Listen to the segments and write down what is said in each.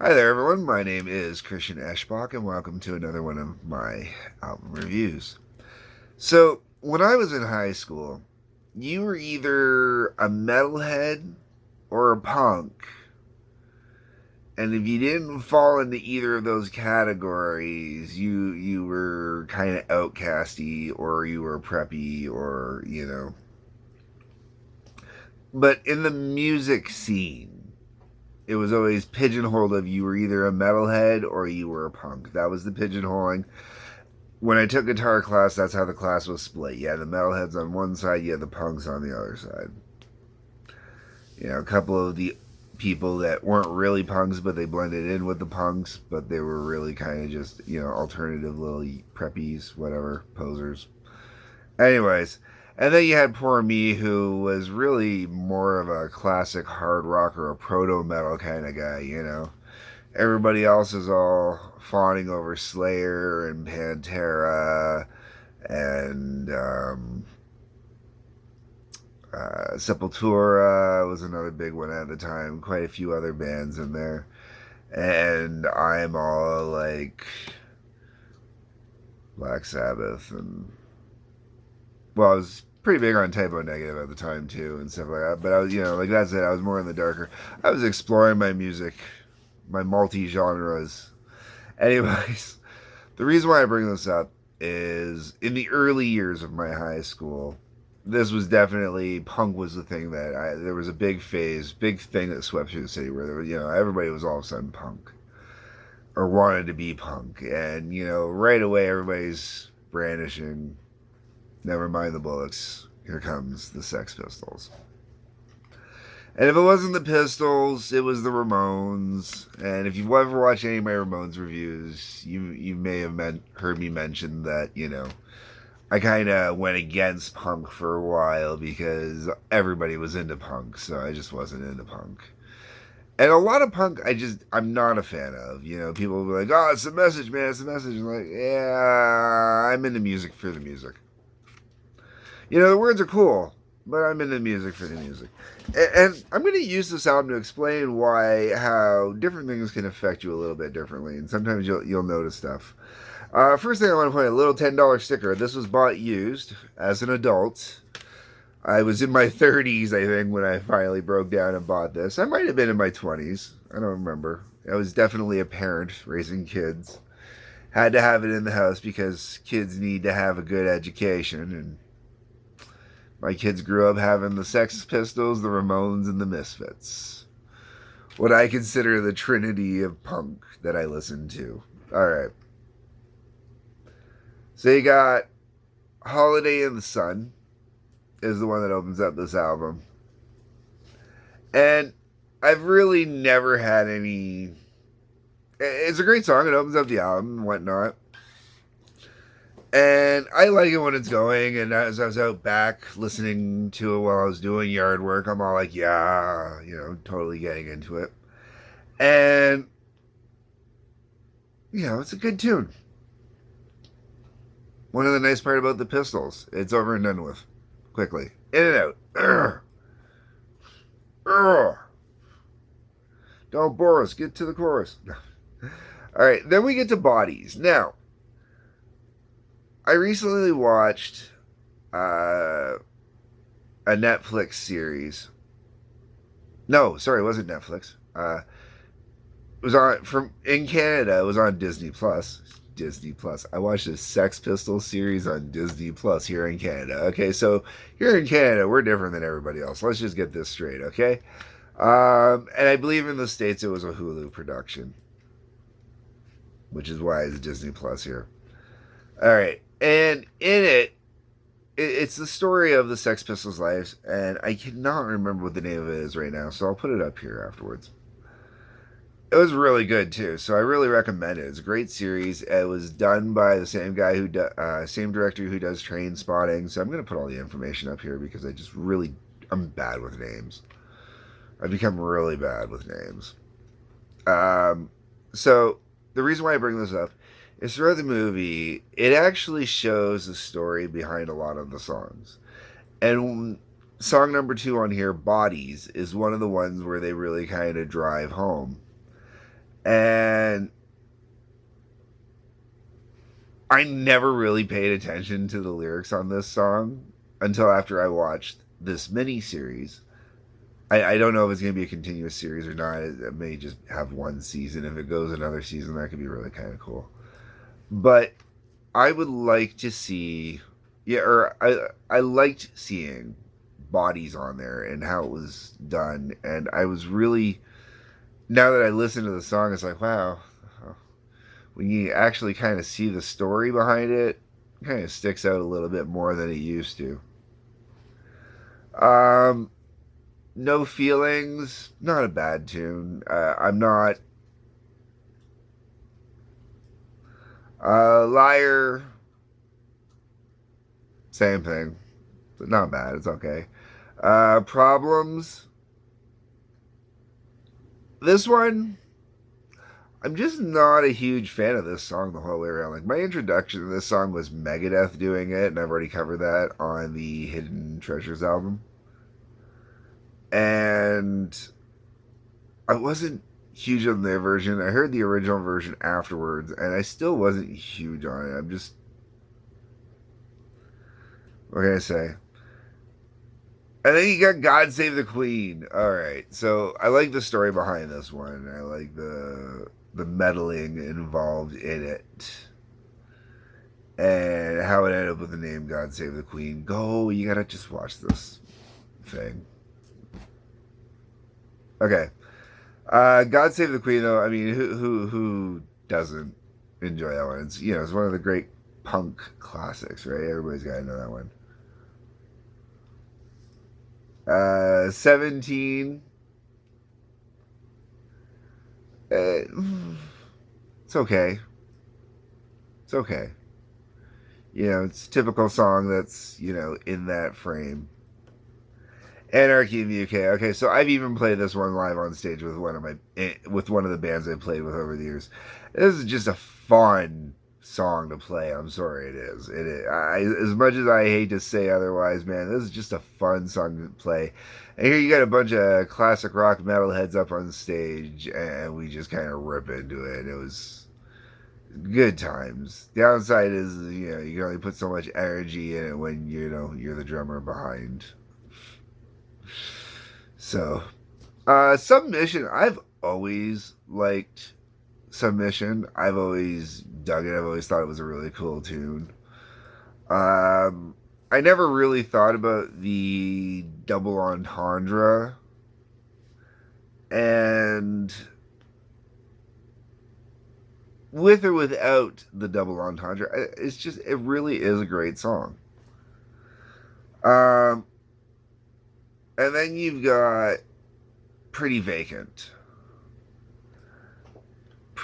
Hi there, everyone. My name is Christian Eschbach, and welcome to another one of my album reviews. So, when I was in high school, you were either a metalhead or a punk. And if you didn't fall into either of those categories, you were kind of outcasty, or you were preppy, or. But in the music scene, it was always pigeonholed of you were either a metalhead or you were a punk. That was the pigeonholing. When I took guitar class, that's how the class was split. You had the metalheads on one side, you had the punks on the other side. A couple of the people that weren't really punks, but they blended in with the punks, but they were really kind of just, alternative little preppies, whatever, posers. Anyways, and then you had poor me, who was really more of a classic hard rock or a proto metal kind of guy. Everybody else is all fawning over Slayer and Pantera and Sepultura was another big one at the time. Quite a few other bands in there. And I'm all like Black Sabbath and, well, I was pretty big on Typo Negative at the time too and stuff like that. But I was, like that's it. I was more in the darker. I was exploring my music, my multi genres. Anyways, the reason why I bring this up is in the early years of my high school, this was definitely, punk was the thing there was a big phase, big thing that swept through the city where there was, everybody was all of a sudden punk or wanted to be punk. And, right away everybody's brandishing, never mind the Bollocks, here comes the Sex Pistols. And if it wasn't the Pistols, it was the Ramones. And if you've ever watched any of my Ramones reviews, you may have heard me mention that, I kind of went against punk for a while because everybody was into punk, so I just wasn't into punk. And a lot of punk, I'm not a fan of. People will be like, oh, it's the message, man, it's the message. I'm like, yeah, I'm into music for the music. The words are cool, but I'm into music for the music. And I'm going to use this album to explain how different things can affect you a little bit differently, and sometimes you'll notice stuff. First thing I want to point out, a little $10 sticker. This was bought used as an adult. I was in my 30s, I think, when I finally broke down and bought this. I might have been in my 20s. I don't remember. I was definitely a parent raising kids. Had to have it in the house because kids need to have a good education. And my kids grew up having the Sex Pistols, the Ramones, and the Misfits. What I consider the trinity of punk that I listened to. Alright. So you got Holiday in the Sun is the one that opens up this album. And I've really never had any... It's a great song. It opens up the album and whatnot. And I like it when it's going. And as I was out back listening to it while I was doing yard work, I'm all like, yeah, totally getting into it. And, it's a good tune. One of the nice part about the Pistols, it's over and done with. Quickly. In and out. Urgh. Urgh. Don't bore us. Get to the chorus. Alright, then we get to Bodies. Now, I recently watched a Netflix series. No, sorry, it wasn't Netflix. It was in Canada, it was on Disney Plus. Disney Plus. I watched the Sex Pistols series on Disney Plus here in Canada. Okay, so here in Canada, we're different than everybody else. Let's just get this straight, okay? And I believe in the States it was a Hulu production, which is why it's Disney Plus here. All right, and in it's the story of the Sex Pistols' lives, and I cannot remember what the name of it is right now, so I'll put it up here afterwards. It was really good too, so I really recommend it. It's a great series. It was done by the same guy same director who does Train Spotting. So I'm gonna put all the information up here because I'm bad with names. I've become really bad with names. So the reason why I bring this up is throughout the movie, it actually shows the story behind a lot of the songs, and song number 2 on here, Bodies, is one of the ones where they really kind of drive home. And I never really paid attention to the lyrics on this song until after I watched this mini series. I don't know if it's going to be a continuous series or not. It may just have one season. If it goes another season, that could be really kind of cool. But I would like to see, yeah, or I liked seeing bodies on there and how it was done. And I was really, now that I listen to the song, it's like, wow, when you actually kind of see the story behind it, it kind of sticks out a little bit more than it used to. Um, No Feelings, not a bad tune. I'm not Liar, same thing. Not bad. It's okay. Problems. This one, I'm just not a huge fan of this song the whole way around. Like, my introduction to this song was Megadeth doing it, and I've already covered that on the Hidden Treasures album. And I wasn't huge on their version. I heard the original version afterwards, and I still wasn't huge on it. I'm just, what can I say? And then you got God Save the Queen. All right, so I like the story behind this one. I like the meddling involved in it, and how it ended up with the name God Save the Queen. Go, you gotta just watch this thing. Okay, God Save the Queen. Though, I mean, who doesn't enjoy that one? It's, it's one of the great punk classics, right? Everybody's got to know that one. 17. It's okay. It's okay. It's a typical song that's, in that frame. Anarchy in the UK. Okay, so I've even played this one live on stage with one of the bands I played with over the years. This is just a fun song to play. I'm sorry, it is. It is. As much as I hate to say otherwise, man, this is just a fun song to play. And here you got a bunch of classic rock metalheads up on stage, and we just kind of rip into it. It was good times. Downside is, you can only put so much energy in it when you're the drummer behind. So, Submission. I've always liked Submission. I've always dug it. I've always thought it was a really cool tune. I never really thought about the double entendre, and with or without the double entendre, it really is a great song. Um, and then you've got Pretty Vacant.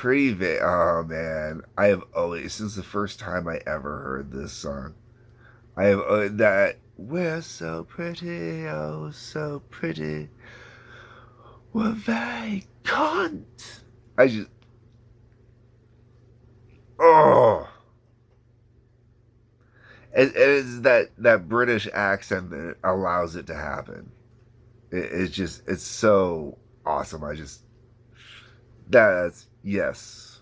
Oh man, I have always, since the first time I ever heard this song, I have that we're so pretty, oh so pretty, we're vacant. I just, oh, it's that British accent that allows it to happen. It's so awesome. That's, yes.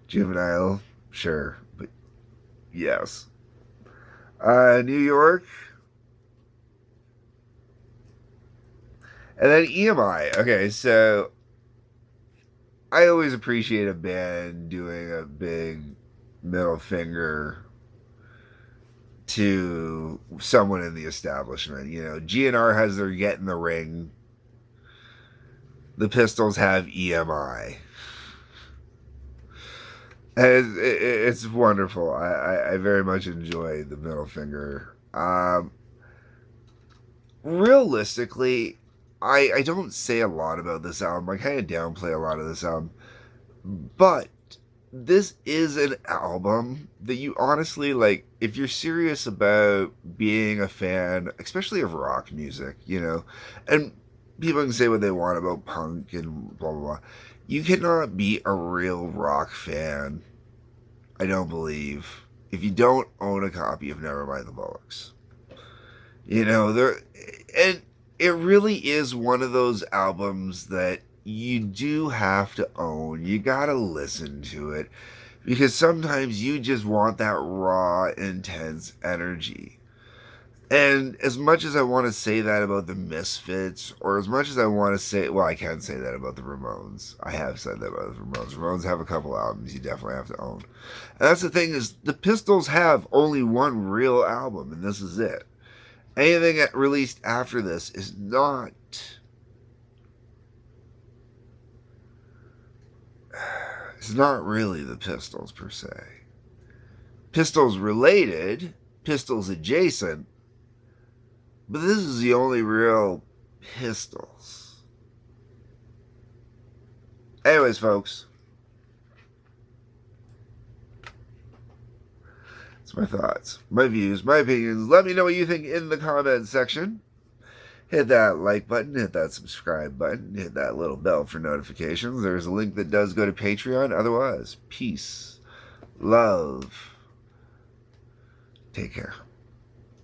Juvenile, sure, but yes. New York, and then EMI. Okay, so I always appreciate a band doing a big middle finger to someone in the establishment. GNR has their Get in the Ring. The Pistols have EMI. And it's wonderful. I very much enjoy the middle finger. Realistically, I don't say a lot about this album. I kind of downplay a lot of this album. But this is an album that you honestly, like, if you're serious about being a fan, especially of rock music, and people can say what they want about punk and blah, blah, blah. You cannot be a real rock fan, I don't believe, if you don't own a copy of Nevermind the Bollocks. There, and it really is one of those albums that you do have to own. You gotta listen to it because sometimes you just want that raw, intense energy. And as much as I want to say that about the Misfits, or as much as I want to say, well, I can't say that about the Ramones. I have said that about the Ramones. Ramones have a couple albums you definitely have to own. And that's the thing is, the Pistols have only one real album, and this is it. Anything that released after this is not. It's not really the Pistols per se. Pistols related, Pistols adjacent, but this is the only real Pistols. Anyways, folks, that's my thoughts, my views, my opinions. Let me know what you think in the comments section. Hit that like button, hit that subscribe button, hit that little bell for notifications. There's a link that does go to Patreon. Otherwise, peace, love, take care.